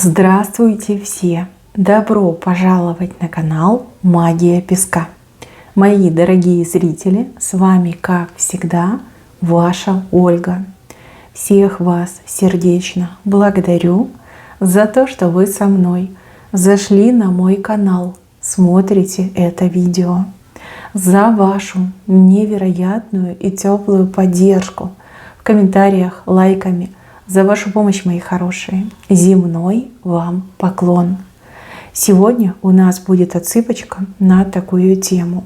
Здравствуйте все! Добро пожаловать на канал Магия Песка. Мои дорогие зрители, с вами, как всегда, ваша Ольга. Всех вас сердечно благодарю за то, что вы со мной зашли на мой канал, смотрите это видео, за вашу невероятную и теплую поддержку в комментариях, лайками, за вашу помощь, мои хорошие. Земной вам поклон. Сегодня у нас будет отсыпочка на такую тему.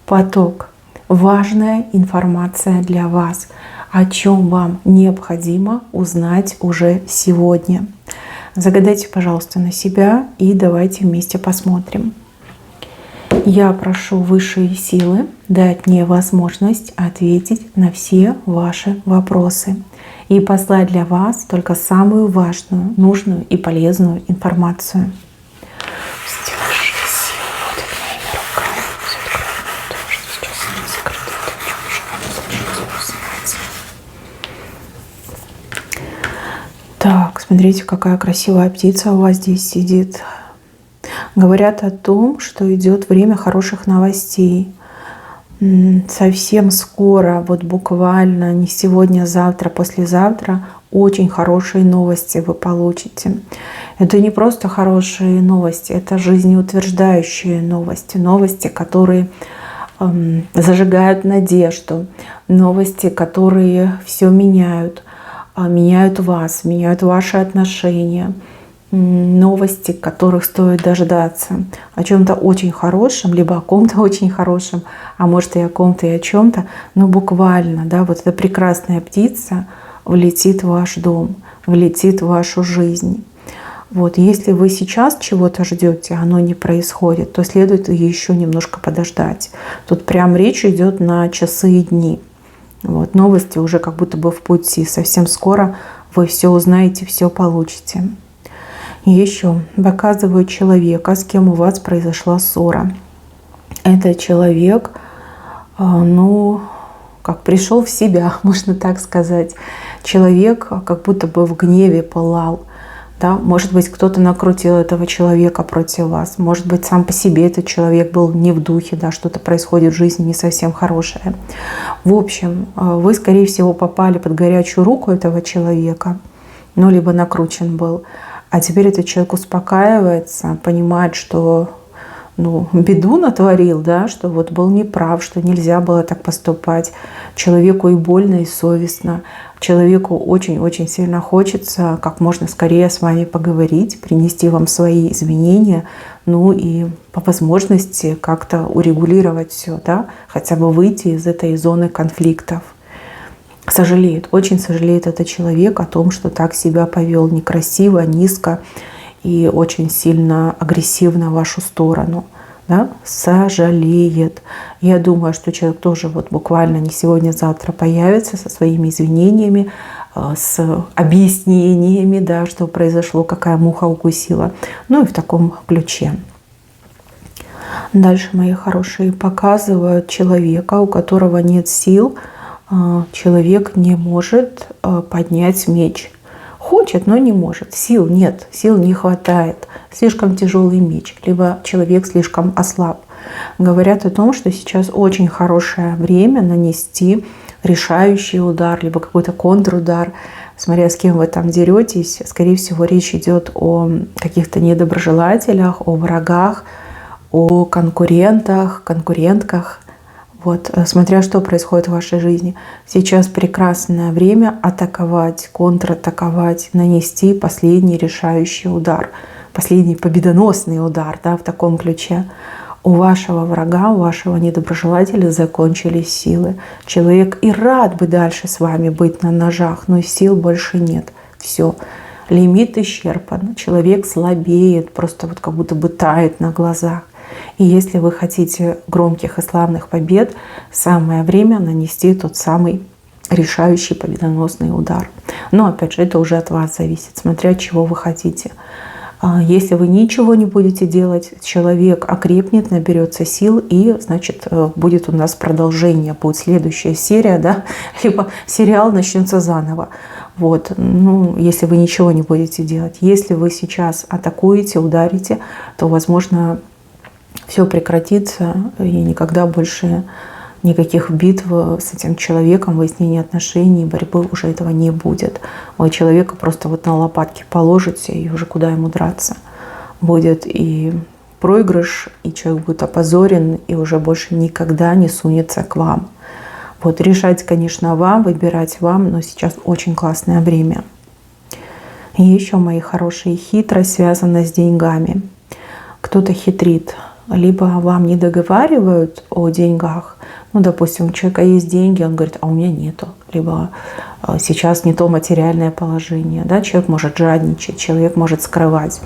Поток. Важная информация для вас, о чем вам необходимо узнать уже сегодня. Загадайте, пожалуйста, на себя и давайте вместе посмотрим. Я прошу высшие силы дать мне возможность ответить на все ваши вопросы и послать для вас только самую важную, нужную и полезную информацию. Так, смотрите, какая красивая птица у вас здесь сидит. Говорят о том, что идет время хороших новостей. Совсем скоро, вот буквально не сегодня, а завтра, послезавтра, очень хорошие новости вы получите. Это не просто хорошие новости, это жизнеутверждающие новости. Новости, которые зажигают надежду. Новости, которые все меняют. Меняют вас, меняют ваши отношения. Новости, которых стоит дождаться, о чем-то очень хорошем, либо о ком-то очень хорошем, а может и о ком-то и о чем-то, но буквально, да, вот эта прекрасная птица влетит в ваш дом, влетит в вашу жизнь. Вот, если вы сейчас чего-то ждете, оно не происходит, то следует еще немножко подождать. Тут прям речь идет на часы и дни. Вот, новости уже как будто бы в пути. Совсем скоро вы все узнаете, все получите. Еще показываю человека, с кем у вас произошла ссора. Этот человек, как пришел в себя, можно так сказать. Человек как будто бы в гневе пылал. Да? Может быть, кто-то накрутил этого человека против вас. Может быть, сам по себе этот человек был не в духе, да? Что-то происходит в жизни не совсем хорошее. В общем, вы, скорее всего, попали под горячую руку этого человека, либо накручен был. А теперь этот человек успокаивается, понимает, что беду натворил, да, что вот был неправ, что нельзя было так поступать. Человеку и больно, и совестно. Человеку очень-очень сильно хочется как можно скорее с вами поговорить, принести вам свои изменения, и по возможности как-то урегулировать все, да, хотя бы выйти из этой зоны конфликтов. Сожалеет, очень сожалеет этот человек о том, что так себя повел некрасиво, низко и очень сильно агрессивно в вашу сторону. Да? Сожалеет. Я думаю, что человек тоже вот буквально не сегодня-завтра появится со своими извинениями, с объяснениями, да, что произошло, какая муха укусила. И в таком ключе. Дальше, мои хорошие, показывают человека, у которого нет сил. Человек не может поднять меч. Хочет, но не может. Сил нет, сил не хватает. Слишком тяжелый меч, либо человек слишком ослаб. Говорят о том, что сейчас очень хорошее время нанести решающий удар, либо какой-то контрудар. Смотря с кем вы там деретесь, скорее всего, речь идет о каких-то недоброжелателях, о врагах, о конкурентах, конкурентках. Вот, смотря что происходит в вашей жизни. Сейчас прекрасное время атаковать, контратаковать, нанести последний решающий удар, последний победоносный удар, да, в таком ключе. У вашего врага, у вашего недоброжелателя закончились силы. Человек и рад бы дальше с вами быть на ножах, но сил больше нет. Все, лимит исчерпан. Человек слабеет, просто вот как будто бы тает на глазах. И если вы хотите громких и славных побед, самое время нанести тот самый решающий победоносный удар. Но опять же, это уже от вас зависит, смотря чего вы хотите. Если вы ничего не будете делать, человек окрепнет, наберется сил, и, значит, будет у нас продолжение, будет следующая серия, да, либо сериал начнется заново. Вот, ну, если вы ничего не будете делать. Если вы сейчас атакуете, ударите, то, возможно, все прекратится, и никогда больше никаких битв с этим человеком, выяснения отношений, борьбы уже этого не будет. Вы человека просто вот на лопатки положите, и уже куда ему драться. Будет и проигрыш, и человек будет опозорен, и уже больше никогда не сунется к вам. Вот, решать, конечно, вам, выбирать вам, но сейчас очень классное время. И еще, мои хорошие, хитрость связана с деньгами. Кто-то хитрит, либо вам не договаривают о деньгах. Ну, допустим, у человека есть деньги, он говорит, а у меня нету. Либо сейчас не то материальное положение. Да? Человек может жадничать, человек может скрывать.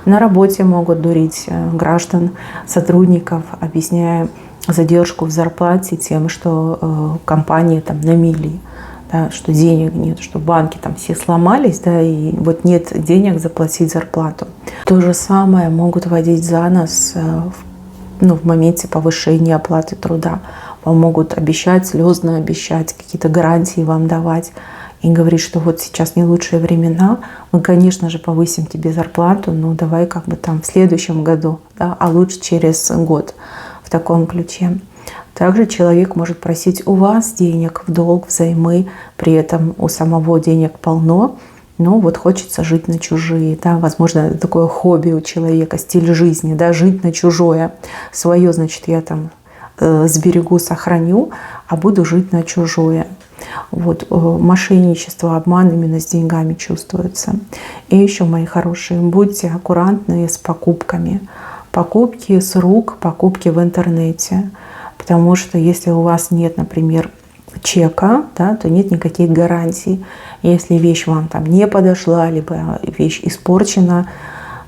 На работе могут дурить граждан, сотрудников, объясняя задержку в зарплате тем, что компании там на мели, да, что денег нет, что банки там все сломались, да, и вот нет денег заплатить зарплату. То же самое могут водить за нос в моменте повышения оплаты труда. Вам могут обещать, слезно обещать, какие-то гарантии вам давать и говорить, что вот сейчас не лучшие времена, мы, конечно же, повысим тебе зарплату, но давай как бы там в следующем году, да, а лучше через год. В таком ключе. Также человек может просить у вас денег в долг, взаймы, при этом у самого денег полно, но вот хочется жить на чужие. Да? Возможно, это такое хобби у человека, стиль жизни, да? Жить на чужое. Свое, значит, я там сберегу, сохраню, а буду жить на чужое. Вот, мошенничество, обман именно с деньгами чувствуется. И еще, мои хорошие, будьте аккуратны с покупками. Покупки с рук, покупки в интернете. Потому что если у вас нет, например, чека, да, то нет никаких гарантий. Если вещь вам там не подошла, либо вещь испорчена,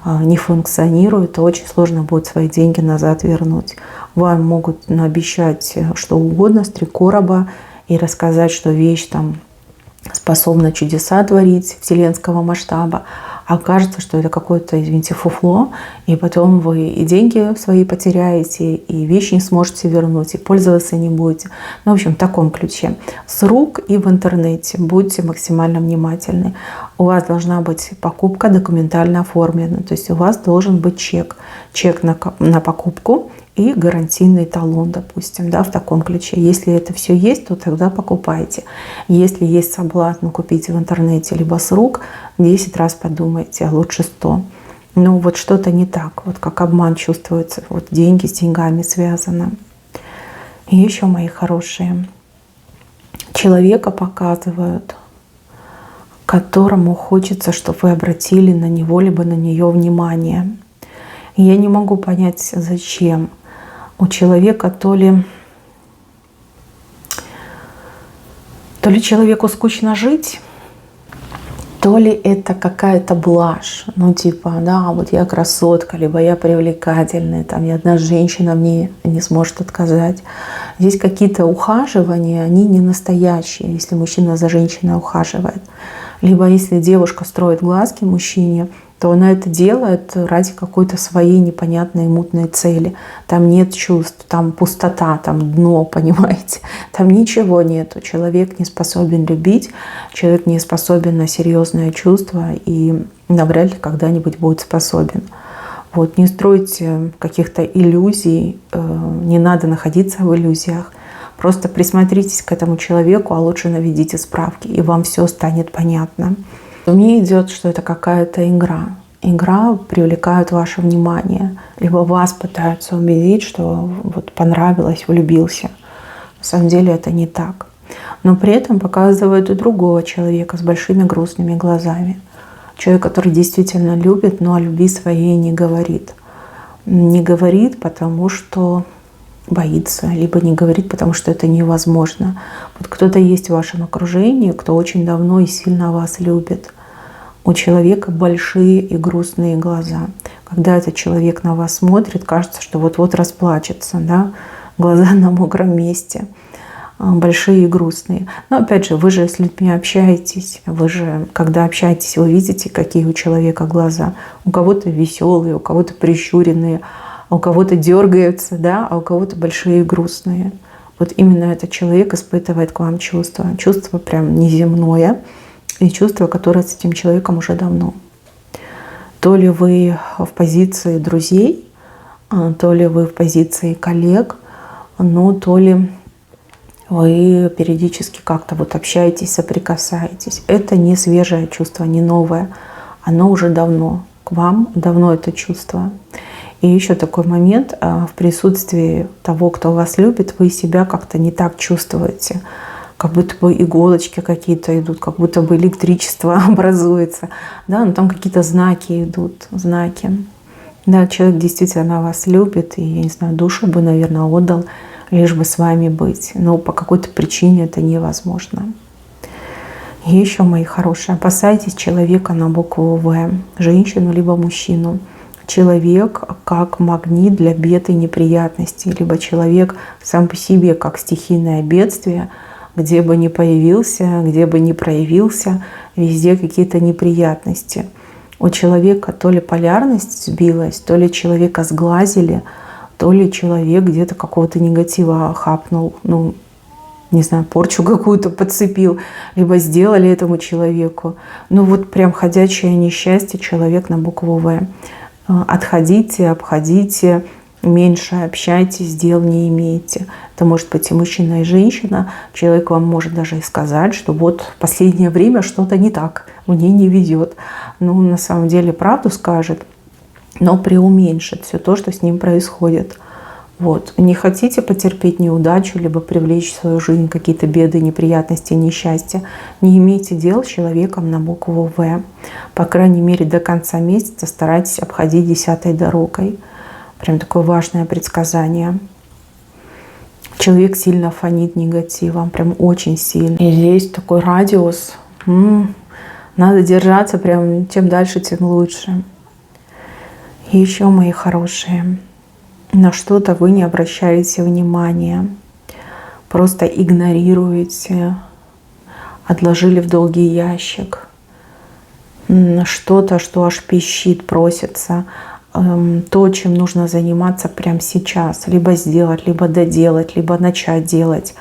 не функционирует, то очень сложно будет свои деньги назад вернуть. Вам могут наобещать что угодно с 3 короба и рассказать, что вещь там способна чудеса творить вселенского масштаба, а окажется, что это какое-то, извините, фуфло, и потом вы и деньги свои потеряете, и вещи не сможете вернуть, и пользоваться не будете. Ну, в общем, в таком ключе. С рук и в интернете будьте максимально внимательны. У вас должна быть покупка документально оформлена, то есть у вас должен быть чек. Чек на покупку и гарантийный талон, допустим, да, в таком ключе. Если это все есть, то тогда покупайте. Если есть соблазн купить в интернете либо с рук, 10 раз подумайте, а лучше 100. Но вот что-то не так, вот как обман чувствуется, вот деньги с деньгами связаны. И еще, мои хорошие, человека показывают, которому хочется, чтобы вы обратили на него либо на нее внимание. И я не могу понять, зачем. У человека то ли человеку скучно жить, то ли это какая-то блажь. Ну типа, да, вот я красотка, либо я привлекательная, там ни одна женщина мне не сможет отказать. Здесь какие-то ухаживания, они не настоящие, если мужчина за женщиной ухаживает. Либо если девушка строит глазки мужчине, то она это делает ради какой-то своей непонятной мутной цели. Там нет чувств, там пустота, там дно, понимаете? Там ничего нету. Человек не способен любить, человек не способен на серьезное чувство и навряд ли когда-нибудь будет способен. Вот, не стройте каких-то иллюзий, не надо находиться в иллюзиях. Просто присмотритесь к этому человеку, а лучше наведите справки, и вам все станет понятно. Мне идет, что это какая-то игра. Игра привлекает ваше внимание. Либо вас пытаются убедить, что вот понравилось, влюбился. На самом деле это не так. Но при этом показывают и другого человека с большими грустными глазами. Человек, который действительно любит, но о любви своей не говорит. Не говорит, потому что боится, либо не говорит, потому что это невозможно. Вот кто-то есть в вашем окружении, кто очень давно и сильно вас любит. У человека большие и грустные глаза. Когда этот человек на вас смотрит, кажется, что вот-вот расплачется, да? Глаза на мокром месте, большие и грустные. Но опять же, вы же с людьми общаетесь, вы же, когда общаетесь, вы видите, какие у человека глаза. У кого-то веселые, у кого-то прищуренные, у кого-то дергаются, да, а у кого-то большие и грустные. Вот именно этот человек испытывает к вам чувство. Чувство прям неземное. и чувства, которые с этим человеком уже давно. То ли вы в позиции друзей, то ли вы в позиции коллег, но то ли вы периодически как-то вот общаетесь, соприкасаетесь. Это не свежее чувство, не новое. Оно уже давно. К вам давно это чувство. И еще такой момент. В присутствии того, кто вас любит, вы себя как-то не так чувствуете. Как будто бы иголочки какие-то идут, как будто бы электричество образуется. Да, но там какие-то знаки идут, знаки. Да, человек действительно вас любит, и, я не знаю, душу бы, наверное, отдал, лишь бы с вами быть. Но по какой-то причине это невозможно. И еще, мои хорошие, опасайтесь человека на букву «В», женщину либо мужчину. Человек как магнит для бед и неприятностей, либо человек сам по себе как стихийное бедствие, где бы ни появился, где бы ни проявился, везде какие-то неприятности. У человека то ли полярность сбилась, то ли человека сглазили, то ли человек где-то какого-то негатива хапнул, ну, не знаю, порчу какую-то подцепил, либо сделали этому человеку. Ну вот прям ходячее несчастье, человек на букву «В». Отходите, обходите, меньше общайтесь, дел не имеете. Это может быть и мужчина, и женщина. Человек вам может даже и сказать, что вот в последнее время что-то не так, мне не везет. Ну, на самом деле правду скажет, но преуменьшит все то, что с ним происходит. Вот. Не хотите потерпеть неудачу, либо привлечь в свою жизнь какие-то беды, неприятности, несчастья, не имейте дел с человеком на букву «В». По крайней мере, до конца месяца старайтесь обходить 10-й дорогой. Прям такое важное предсказание. Человек сильно фонит негативом, прям очень сильно. И здесь такой радиус. Надо держаться, прям чем дальше, тем лучше. И еще, мои хорошие, на что-то вы не обращаете внимания, просто игнорируете, отложили в долгий ящик. Что-то, что аж пищит, просится. То, чем нужно заниматься прямо сейчас. Либо сделать, либо доделать, либо начать делать.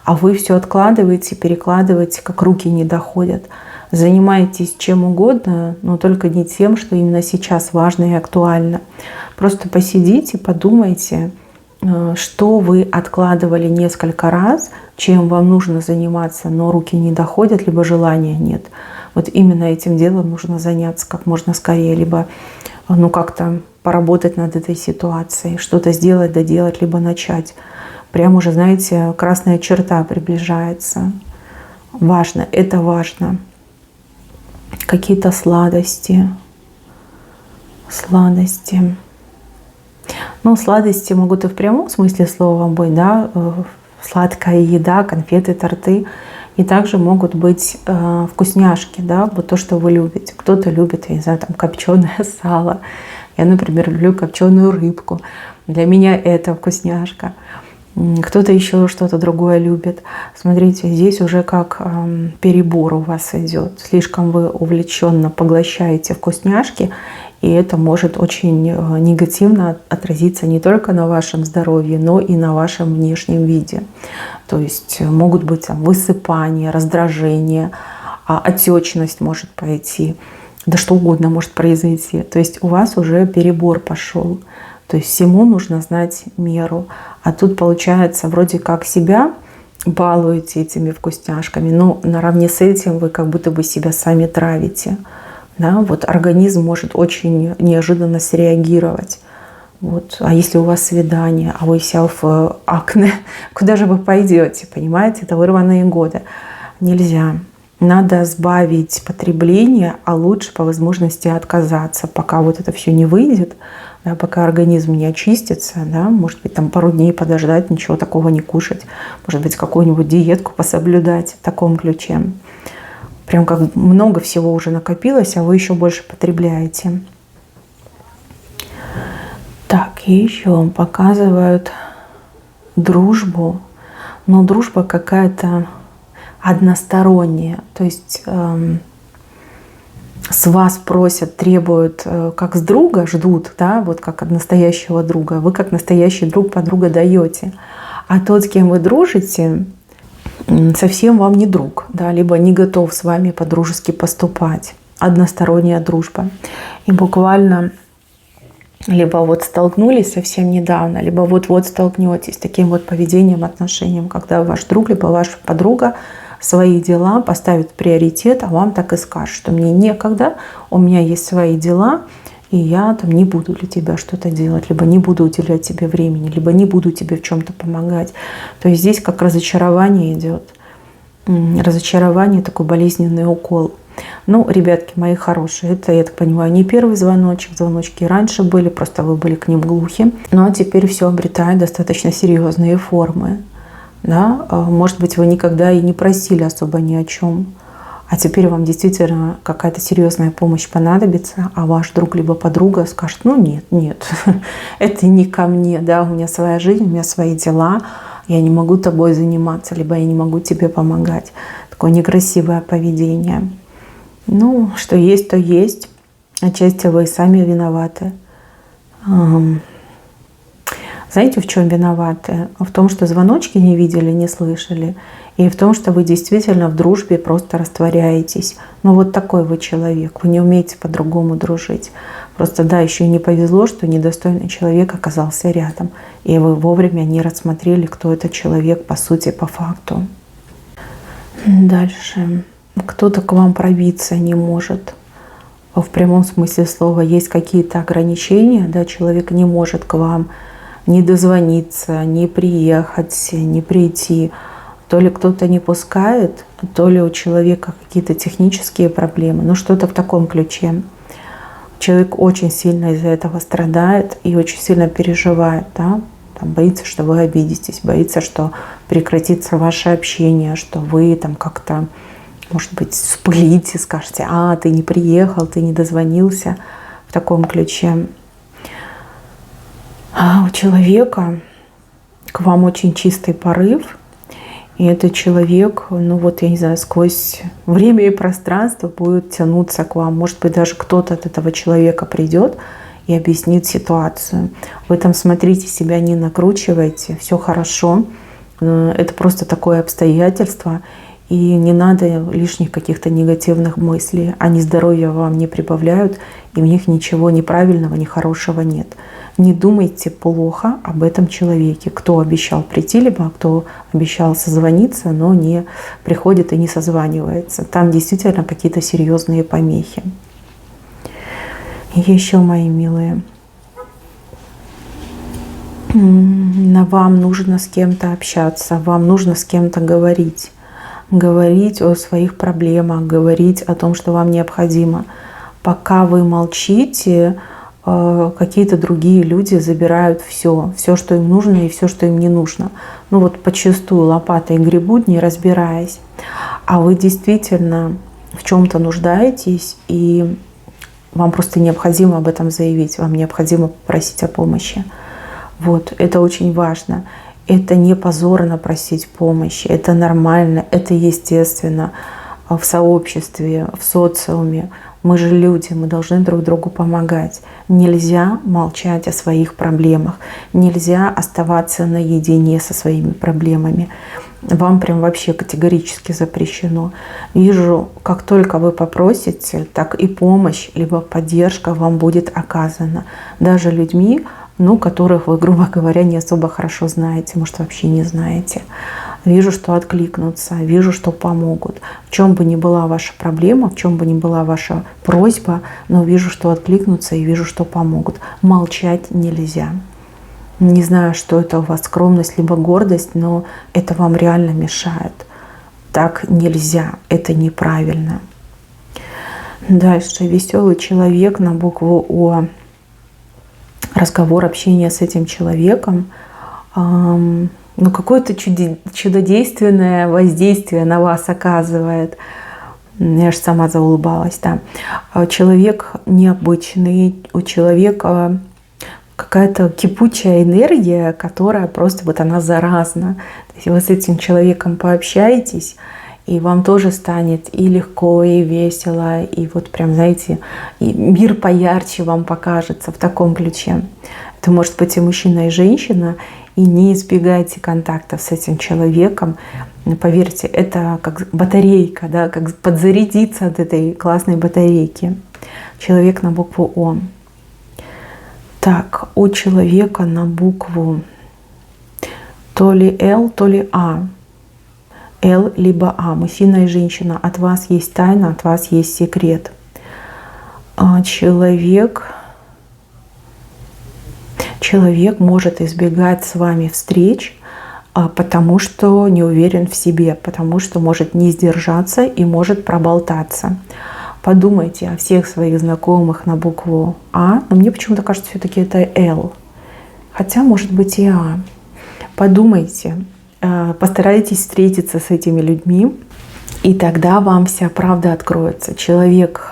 А вы все откладываете, перекладываете, как руки не доходят. Занимаетесь чем угодно, но только не тем, что именно сейчас важно и актуально. Просто посидите, подумайте, что вы откладывали несколько раз, чем вам нужно заниматься, но руки не доходят, либо желания нет. Вот именно этим делом нужно заняться как можно скорее, либо как-то поработать над этой ситуацией, что-то сделать, доделать, либо начать. Прям уже, знаете, красная черта приближается. Важно, это важно. Какие-то сладости. Сладости. Ну, сладости могут и в прямом смысле слова быть, да, сладкая еда, конфеты, торты. И также могут быть вкусняшки, да, вот то, что вы любите. Кто-то любит, я не знаю, там копченое сало. Я, например, люблю копченую рыбку. Для меня это вкусняшка. Кто-то еще что-то другое любит. Смотрите, здесь уже как перебор у вас идет. Слишком вы увлеченно поглощаете вкусняшки, и это может очень негативно отразиться не только на вашем здоровье, но и на вашем внешнем виде. То есть могут быть там высыпания, раздражение, отечность может пойти, да что угодно может произойти. То есть у вас уже перебор пошел. То есть всему нужно знать меру. А тут получается вроде как себя балуете этими вкусняшками, но наравне с этим вы как будто бы себя сами травите. Да? Вот организм может очень неожиданно среагировать. Вот. А если у вас свидание, а вы вся в акне, куда же вы пойдете, понимаете? Это вырванные годы. Нельзя. Надо сбавить потребление, а лучше по возможности отказаться, пока вот это все не выйдет, да, пока организм не очистится, да, может быть, там пару дней подождать, ничего такого не кушать, может быть, какую-нибудь диетку пособлюдать в таком ключе. Прям как много всего уже накопилось, а вы еще больше потребляете. Так, и еще вам показывают дружбу, но дружба какая-то односторонняя, то есть с вас просят, требуют, как с друга ждут, да, вот как от настоящего друга, вы как настоящий друг, подруга даете, а тот, с кем вы дружите, совсем вам не друг, да, либо не готов с вами по-дружески поступать. Односторонняя дружба. И буквально либо вот столкнулись совсем недавно, либо вот-вот столкнетесь с таким вот поведением, отношением, когда ваш друг, либо ваша подруга свои дела поставит в приоритет, а вам так и скажет, что мне некогда, у меня есть свои дела, и я там не буду для тебя что-то делать, либо не буду уделять тебе времени, либо не буду тебе в чем-то помогать. То есть здесь как разочарование идет. Разочарование, такой болезненный укол. Ну, ребятки мои хорошие, это, я так понимаю, не первый звоночек. Звоночки и раньше были, просто вы были к ним глухи. Но теперь все обретает достаточно серьезные формы. Да? Может быть, вы никогда и не просили особо ни о чем. А теперь вам действительно какая-то серьезная помощь понадобится, а ваш друг либо подруга скажет: ну нет, это не ко мне, да, у меня своя жизнь, у меня свои дела, я не могу тобой заниматься, либо я не могу тебе помогать. Такое некрасивое поведение. Ну, что есть, то есть. Отчасти вы сами виноваты. Знаете, в чем виноваты? В том, что звоночки не видели, не слышали. И в том, что вы действительно в дружбе просто растворяетесь. Ну, вот такой вы человек. Вы не умеете по-другому дружить. Просто, да, еще не повезло, что недостойный человек оказался рядом. И вы вовремя не рассмотрели, кто этот человек по сути, по факту. Дальше. Кто-то к вам пробиться не может. В прямом смысле слова есть какие-то ограничения. Да, человек не может к вам не дозвониться, не приехать, не прийти. То ли кто-то не пускает, то ли у человека какие-то технические проблемы. Ну, что-то в таком ключе. Человек очень сильно из-за этого страдает и очень сильно переживает. Да? Там боится, что вы обидитесь, боится, что прекратится ваше общение, что вы там как-то, может быть, вспылите, скажете: а, ты не приехал, ты не дозвонился. В таком ключе. А у человека к вам очень чистый порыв. И этот человек, ну вот, я не знаю, сквозь время и пространство будет тянуться к вам. Может быть, даже кто-то от этого человека придет и объяснит ситуацию. Вы там смотрите, себя не накручивайте, все хорошо. Это просто такое обстоятельство. И не надо лишних каких-то негативных мыслей. Они здоровья вам не прибавляют, и в них ничего ни правильного, ни хорошего нет. Не думайте плохо об этом человеке, кто обещал прийти, либо кто обещал созвониться, но не приходит и не созванивается. Там действительно какие-то серьезные помехи. И еще, мои милые, вам нужно с кем-то общаться, вам нужно с кем-то говорить. Говорить о своих проблемах, говорить о том, что вам необходимо. Пока вы молчите, какие-то другие люди забирают все, что им нужно и все, что им не нужно. Ну вот подчистую лопатой гребут, не разбираясь. А вы действительно в чем-то нуждаетесь, и вам просто необходимо об этом заявить, вам необходимо попросить о помощи. Вот, это очень важно. Это не позорно просить помощи, это нормально, это естественно в сообществе, в социуме. Мы же люди, мы должны друг другу помогать. Нельзя молчать о своих проблемах, нельзя оставаться наедине со своими проблемами. Вам прям вообще категорически запрещено. Вижу, как только вы попросите, так и помощь, либо поддержка вам будет оказана. Даже людьми, которых вы, грубо говоря, не особо хорошо знаете, может, вообще не знаете. Вижу, что откликнутся, вижу, что помогут. В чем бы ни была ваша проблема, в чем бы ни была ваша просьба, но вижу, что откликнутся, и вижу, что помогут. Молчать нельзя. Не знаю, что это у вас, скромность либо гордость, но это вам реально мешает. Так нельзя, это неправильно. Дальше. Веселый человек на букву О. Разговор, общение с этим человеком, какое-то чудодейственное воздействие на вас оказывает. Я же сама заулыбалась, да. Человек необычный, у человека какая-то кипучая энергия, которая просто она заразна. То есть вы с этим человеком пообщаетесь, и вам тоже станет и легко, и весело, и вот прям, знаете, и мир поярче вам покажется в таком ключе. Это может быть и мужчина, и женщина, и не избегайте контактов с этим человеком. Поверьте, это как батарейка, да, как подзарядиться от этой классной батарейки. Человек на букву О. Так, у человека на букву то ли Л, то ли А. Л либо А. Мужчина и женщина. От вас есть тайна, от вас есть секрет. Человек может избегать с вами встреч, потому что не уверен в себе, потому что может не сдержаться и может проболтаться. Подумайте о всех своих знакомых на букву А, но мне почему-то кажется, все-таки это Л. Хотя, может быть, и А. Подумайте, постарайтесь встретиться с этими людьми, и тогда вам вся правда откроется. Человек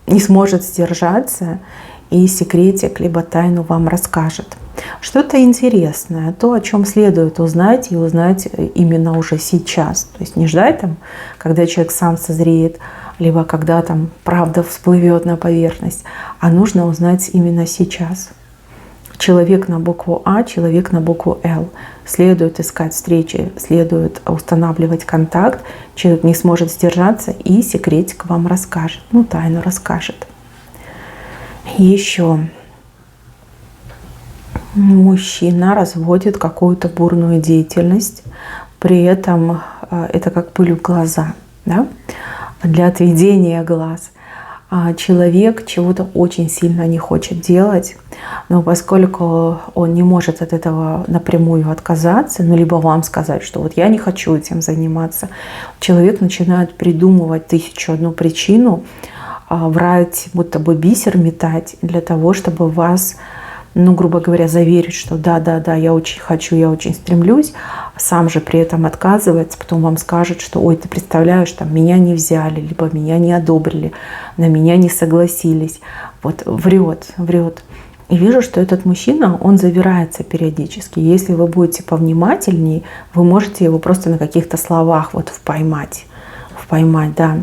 не сможет сдержаться, и секретик либо тайну вам расскажет. Что-то интересное, то, о чем следует узнать, и узнать именно уже сейчас. То есть не ждать там, когда человек сам созреет, либо когда там правда всплывет на поверхность, а нужно узнать именно сейчас. Человек на букву А, человек на букву Л. Следует искать встречи, следует устанавливать контакт. Человек не сможет сдержаться, и секретик вам расскажет, тайну расскажет. Еще мужчина разводит какую-то бурную деятельность, при этом это как пыль в глаза, да? Для отведения глаз. Человек чего-то очень сильно не хочет делать, но поскольку он не может от этого напрямую отказаться, либо вам сказать, что вот я не хочу этим заниматься, человек начинает придумывать 1001 причину, врать, будто бы бисер метать для того, чтобы вас, грубо говоря, заверить, что да, я очень хочу, я очень стремлюсь, сам же при этом отказывается, потом вам скажет, что ой, ты представляешь, там меня не взяли, либо меня не одобрили, на меня не согласились. Вот врет. И вижу, что этот мужчина, он завирается периодически. Если вы будете повнимательней, вы можете его просто на каких-то словах вот поймать, да.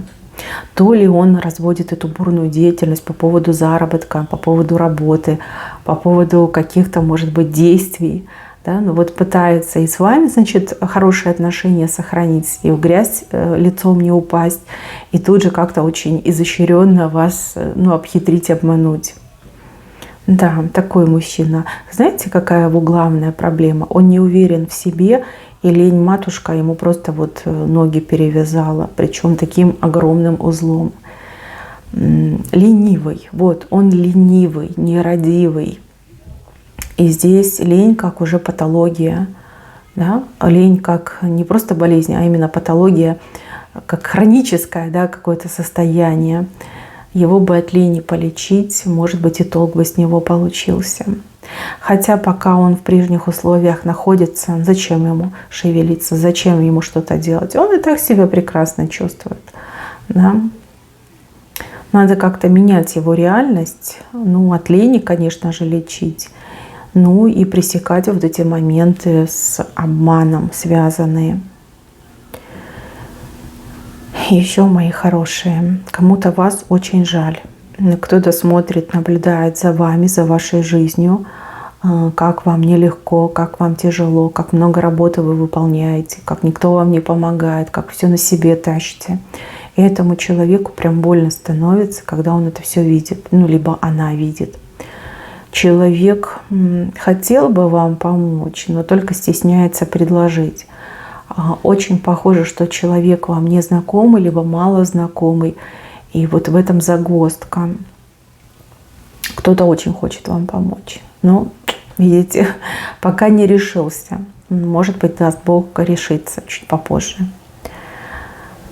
То ли он разводит эту бурную деятельность по поводу заработка, по поводу работы, по поводу каких-то, может быть, действий, да, пытается и с вами, значит, хорошие отношения сохранить, и в грязь лицом не упасть, и тут же как-то очень изощренно вас, обхитрить, обмануть. Да, такой мужчина. Знаете, какая его главная проблема? Он не уверен в себе, и лень-матушка ему просто ноги перевязала, причем таким огромным узлом. Ленивый, он ленивый, нерадивый. И здесь лень как уже патология, да? Лень как не просто болезнь, а именно патология, как хроническое, да, какое-то состояние. Его бы от лени полечить, может быть, и толк бы с него получился. Хотя пока он в прежних условиях находится, зачем ему шевелиться, зачем ему что-то делать? Он и так себя прекрасно чувствует. Да? Надо как-то менять его реальность. От лени, конечно же, лечить. И пресекать вот эти моменты с обманом связанные. Еще, мои хорошие, кому-то вас очень жаль. Кто-то смотрит, наблюдает за вами, за вашей жизнью, как вам нелегко, как вам тяжело, как много работы вы выполняете, как никто вам не помогает, как все на себе тащите. И этому человеку прям больно становится, когда он это все видит, либо она видит. Человек хотел бы вам помочь, но только стесняется предложить. Очень похоже, что человек вам незнакомый, либо мало знакомый. И вот в этом загвоздка. Кто-то очень хочет вам помочь. Но, видите, пока не решился. Может быть, даст Бог решиться чуть попозже.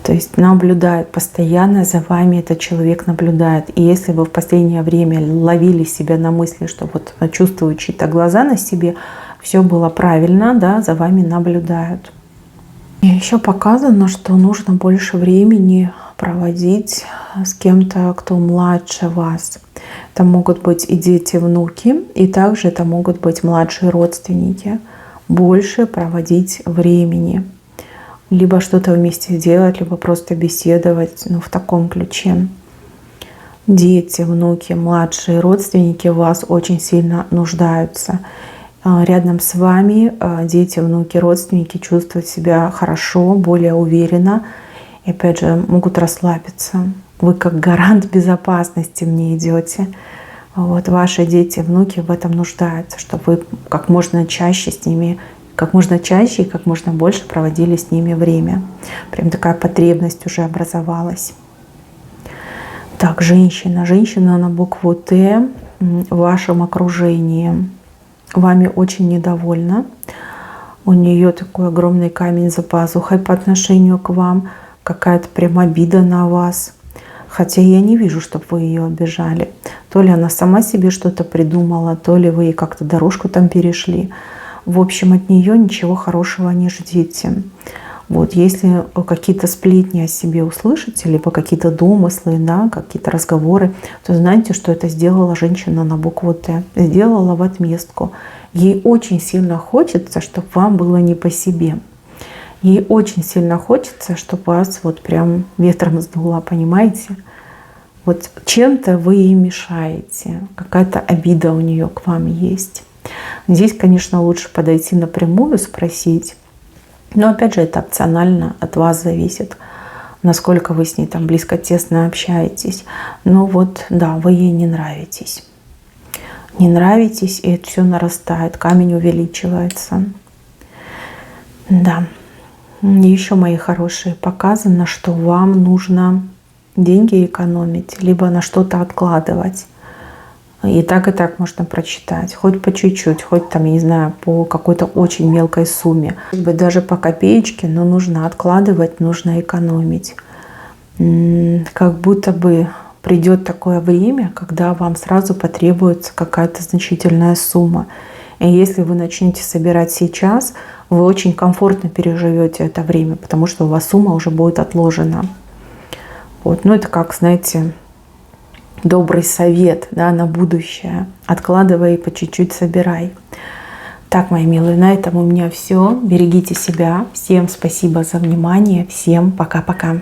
То есть наблюдает постоянно за вами, этот человек наблюдает. И если вы в последнее время ловили себя на мысли, что чувствуют чьи-то глаза на себе, все было правильно, да, за вами наблюдают. И еще показано, что нужно больше времени проводить с кем-то, кто младше вас. Это могут быть и дети, внуки, и также это могут быть младшие родственники. Больше проводить времени. либо что-то вместе делать, либо просто беседовать, ну, в таком ключе. Дети, внуки, младшие родственники в вас очень сильно нуждаются. Рядом с вами дети, внуки, родственники чувствуют себя хорошо, более уверенно и, опять же, могут расслабиться. Вы как гарант безопасности мне идете. Вот ваши дети, внуки в этом нуждаются, чтобы вы как можно чаще с ними, как можно чаще и как можно больше проводили с ними время. Прям такая потребность уже образовалась. Так, женщина. Женщина на букву Т в вашем окружении вами очень недовольна. У нее такой огромный камень за пазухой по отношению к вам. Какая-то прям обида на вас. Хотя я не вижу, чтобы вы ее обижали. То ли она сама себе что-то придумала, то ли вы ей как-то дорожку там перешли. В общем, от нее ничего хорошего не ждите. Вот, если какие-то сплетни о себе услышите, либо какие-то домыслы, да, какие-то разговоры, то знайте, что это сделала женщина на букву Т. Сделала в отместку. Ей очень сильно хочется, чтобы вам было не по себе. Ей очень сильно хочется, чтобы вас вот прям ветром сдуло, понимаете? Вот чем-то вы ей мешаете. Какая-то обида у нее к вам есть. Здесь, конечно, лучше подойти напрямую, спросить. Но опять же, это опционально, от вас зависит, насколько вы с ней там близко, тесно общаетесь. Но вот, да, вы ей не нравитесь. Не нравитесь, и это все нарастает, камень увеличивается. Да. Еще, мои хорошие, показано, что вам нужно деньги экономить, либо на что-то откладывать. И так можно прочитать. Хоть по чуть-чуть, хоть там, я не знаю, по какой-то очень мелкой сумме. Может быть, даже по копеечке, но нужно откладывать, нужно экономить. Как будто бы придет такое время, когда вам сразу потребуется какая-то значительная сумма. И если вы начнете собирать сейчас, вы очень комфортно переживете это время, потому что у вас сумма уже будет отложена. Вот. Ну, это как, знаете, добрый совет, да, на будущее. Откладывай и по чуть-чуть собирай. Так, мои милые, на этом у меня все. Берегите себя. Всем спасибо за внимание. Всем пока-пока.